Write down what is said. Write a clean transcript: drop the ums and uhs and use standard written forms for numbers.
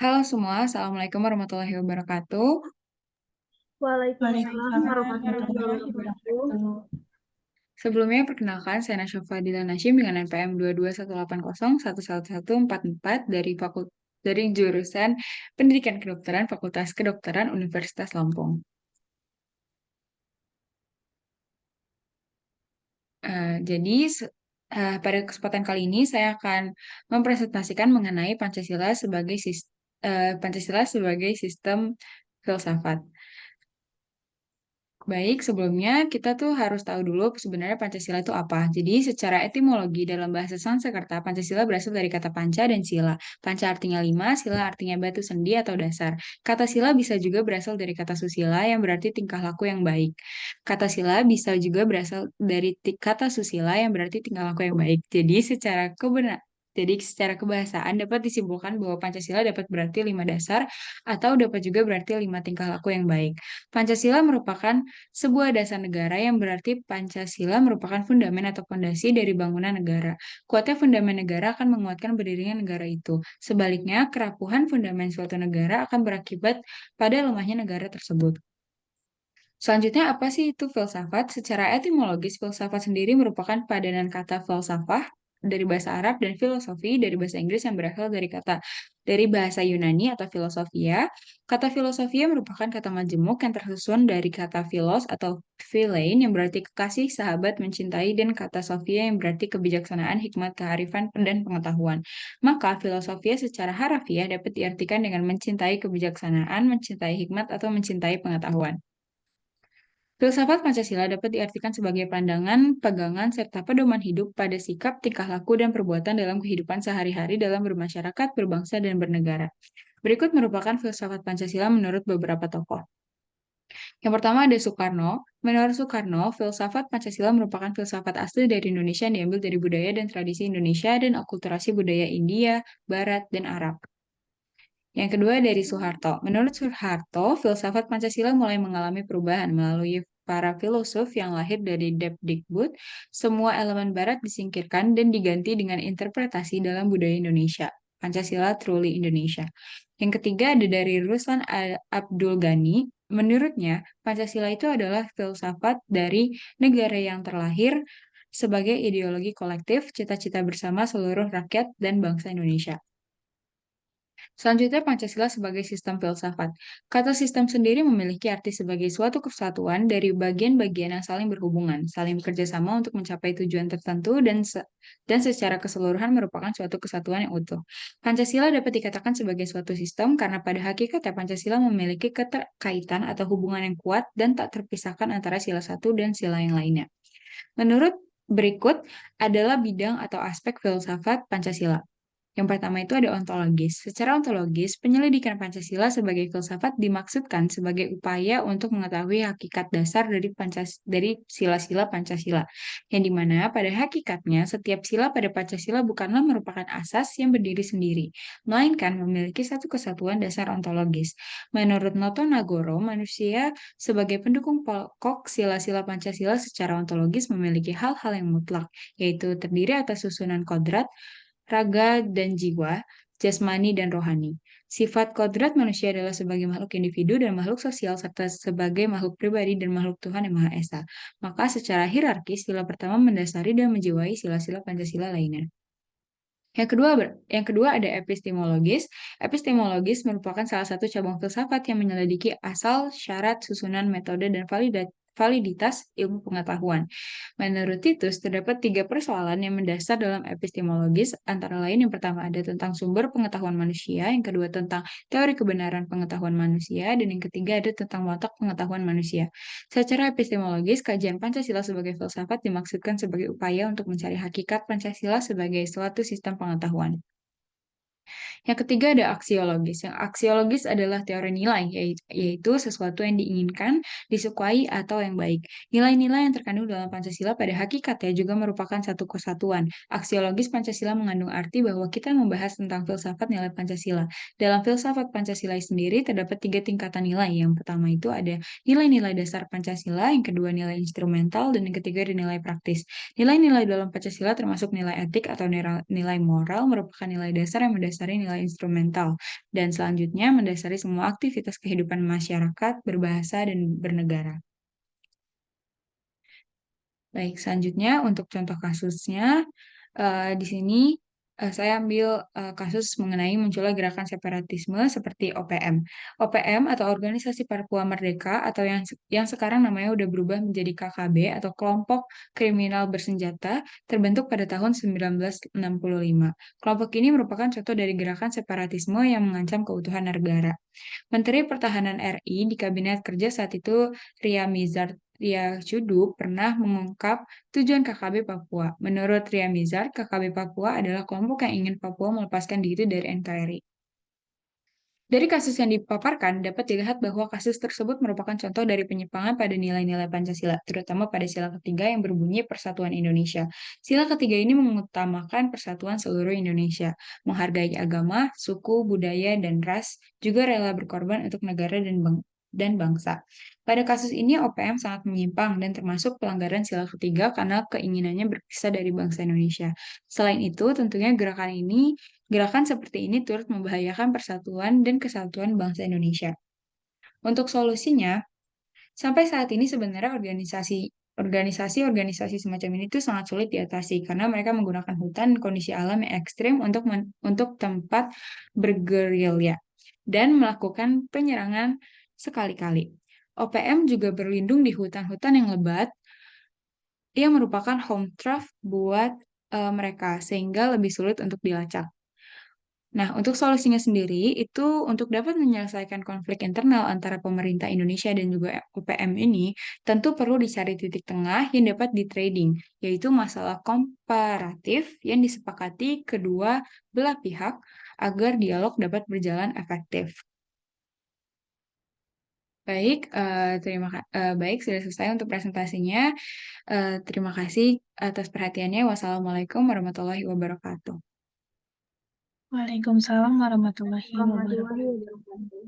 Halo semua, Assalamualaikum warahmatullahi wabarakatuh. Waalaikumsalam Waalaikumsalam warahmatullahi warahmatullahi wabarakatuh. wabarakatuh. Sebelumnya perkenalkan saya Nasya Fadila Nasyim dengan NPM 22180111144 dari jurusan Pendidikan Kedokteran Fakultas Kedokteran Universitas Lampung. Pada kesempatan kali ini saya akan mempresentasikan mengenai Pancasila sebagai sistem filsafat. Baik, sebelumnya kita tuh harus tahu dulu sebenarnya Pancasila itu apa. Jadi, secara etimologi dalam bahasa Sanskerta, Pancasila berasal dari kata panca dan sila. Panca artinya lima, sila artinya batu sendi atau dasar. Kata sila bisa juga berasal dari kata susila yang berarti tingkah laku yang baik. Kata sila bisa juga berasal dari kata susila yang berarti tingkah laku yang baik. Jadi secara kebahasaan dapat disimpulkan bahwa Pancasila dapat berarti lima dasar atau dapat juga berarti lima tingkah laku yang baik. Pancasila merupakan sebuah dasar negara yang berarti Pancasila merupakan fundamen atau fondasi dari bangunan negara. Kuatnya fundamen negara akan menguatkan berdirinya negara itu. Sebaliknya, kerapuhan fundamen suatu negara akan berakibat pada lemahnya negara tersebut. Selanjutnya, apa sih itu filsafat? Secara etimologis, filsafat sendiri merupakan padanan kata falsafah dari bahasa Arab dan filosofi dari bahasa Inggris yang berasal dari bahasa Yunani atau filosofia. Kata filosofia merupakan kata majemuk yang tersusun dari kata philos atau philein yang berarti kekasih, sahabat, mencintai, dan kata sofia yang berarti kebijaksanaan, hikmat, kearifan, dan pengetahuan. Maka filosofia secara harafiah dapat diartikan dengan mencintai kebijaksanaan, mencintai hikmat, atau mencintai pengetahuan. Filsafat Pancasila dapat diartikan sebagai pandangan, pegangan, serta pedoman hidup pada sikap, tingkah laku, dan perbuatan dalam kehidupan sehari-hari dalam bermasyarakat, berbangsa, dan bernegara. Berikut merupakan filsafat Pancasila menurut beberapa tokoh. Yang pertama ada Soekarno. Menurut Soekarno, filsafat Pancasila merupakan filsafat asli dari Indonesia yang diambil dari budaya dan tradisi Indonesia dan akulturasi budaya India, Barat, dan Arab. Yang kedua dari Soeharto. Menurut Soeharto, filsafat Pancasila mulai mengalami perubahan melalui para filosof yang lahir dari Depdikbud. Semua elemen barat disingkirkan dan diganti dengan interpretasi dalam budaya Indonesia. Pancasila Truly Indonesia. Yang ketiga ada dari Ruslan Abdul Ghani. Menurutnya, Pancasila itu adalah filsafat dari negara yang terlahir sebagai ideologi kolektif, cita-cita bersama seluruh rakyat dan bangsa Indonesia. Selanjutnya, Pancasila sebagai sistem filsafat. Kata sistem sendiri memiliki arti sebagai suatu kesatuan dari bagian-bagian yang saling berhubungan, saling bekerja sama untuk mencapai tujuan tertentu, dan secara keseluruhan merupakan suatu kesatuan yang utuh. Pancasila dapat dikatakan sebagai suatu sistem karena pada hakikatnya Pancasila memiliki keterkaitan atau hubungan yang kuat dan tak terpisahkan antara sila satu dan sila yang lainnya. Menurut berikut adalah bidang atau aspek filsafat Pancasila. Yang pertama itu ada ontologis. Secara ontologis, penyelidikan Pancasila sebagai filsafat dimaksudkan sebagai upaya untuk mengetahui hakikat dasar dari sila-sila Pancasila, yang dimana pada hakikatnya setiap sila pada Pancasila bukanlah merupakan asas yang berdiri sendiri, melainkan memiliki satu kesatuan dasar ontologis. Menurut Noto Nagoro, manusia sebagai pendukung pokok sila-sila Pancasila secara ontologis memiliki hal-hal yang mutlak, yaitu terdiri atas susunan kodrat, raga dan jiwa, jasmani dan rohani. Sifat kodrat manusia adalah sebagai makhluk individu dan makhluk sosial serta sebagai makhluk pribadi dan makhluk Tuhan yang Maha Esa. Maka secara hierarkis sila pertama mendasari dan menjiwai sila-sila Pancasila lainnya. Yang kedua ada epistemologis. Epistemologis merupakan salah satu cabang filsafat yang menyelidiki asal, syarat, susunan, metode, dan validitas ilmu pengetahuan. Menurut Titus, terdapat tiga persoalan yang mendasar dalam epistemologis, antara lain yang pertama ada tentang sumber pengetahuan manusia, yang kedua tentang teori kebenaran pengetahuan manusia, dan yang ketiga ada tentang watak pengetahuan manusia. Secara epistemologis, kajian Pancasila sebagai filsafat dimaksudkan sebagai upaya untuk mencari hakikat Pancasila sebagai suatu sistem pengetahuan. Yang ketiga ada aksiologis. Yang aksiologis adalah teori nilai, yaitu sesuatu yang diinginkan, disukai, atau yang baik. Nilai-nilai yang terkandung dalam Pancasila pada hakikatnya juga merupakan satu kesatuan. Aksiologis Pancasila mengandung arti bahwa kita membahas tentang filsafat nilai Pancasila. Dalam filsafat Pancasila sendiri terdapat tiga tingkatan nilai. Yang pertama itu ada nilai-nilai dasar Pancasila, yang kedua nilai instrumental, dan yang ketiga ada nilai praktis. Nilai-nilai dalam Pancasila termasuk nilai etik atau nilai moral merupakan nilai dasar yang mendasari mendasari nilai instrumental, dan selanjutnya mendasari semua aktivitas kehidupan masyarakat, berbahasa, dan bernegara. Baik, selanjutnya untuk contoh kasusnya, di sini, saya ambil, kasus mengenai munculnya gerakan separatisme seperti OPM. OPM atau Organisasi Papua Merdeka atau yang sekarang namanya udah berubah menjadi KKB atau Kelompok Kriminal Bersenjata, terbentuk pada tahun 1965. Kelompok ini merupakan contoh dari gerakan separatisme yang mengancam keutuhan negara. Menteri Pertahanan RI di Kabinet Kerja saat itu, Ria Cuduk, pernah mengungkap tujuan KKB Papua. Menurut Ria Mizar, KKB Papua adalah kelompok yang ingin Papua melepaskan diri dari NKRI. Dari kasus yang dipaparkan, dapat dilihat bahwa kasus tersebut merupakan contoh dari penyimpangan pada nilai-nilai Pancasila, terutama pada sila ketiga yang berbunyi Persatuan Indonesia. Sila ketiga ini mengutamakan persatuan seluruh Indonesia, menghargai agama, suku, budaya, dan ras, juga rela berkorban untuk negara dan bangsa. Pada kasus ini, OPM sangat menyimpang dan termasuk pelanggaran sila ketiga karena keinginannya berpisah dari bangsa Indonesia. Selain itu, tentunya Gerakan seperti ini turut membahayakan persatuan dan kesatuan bangsa Indonesia. Untuk solusinya, sampai saat ini sebenarnya organisasi-organisasi semacam ini tuh sangat sulit diatasi karena mereka menggunakan hutan dan kondisi alam yang ekstrim untuk tempat bergerilya dan melakukan penyerangan sekali-kali. OPM juga berlindung di hutan-hutan yang lebat yang merupakan home turf buat mereka sehingga lebih sulit untuk dilacak. Nah, untuk solusinya sendiri, itu untuk dapat menyelesaikan konflik internal antara pemerintah Indonesia dan juga UPM ini, tentu perlu dicari titik tengah yang dapat di-trading, yaitu masalah komparatif yang disepakati kedua belah pihak agar dialog dapat berjalan efektif. Baik, sudah selesai untuk presentasinya. Terima kasih atas perhatiannya. Wassalamualaikum warahmatullahi wabarakatuh. Waalaikumsalam warahmatullahi wabarakatuh.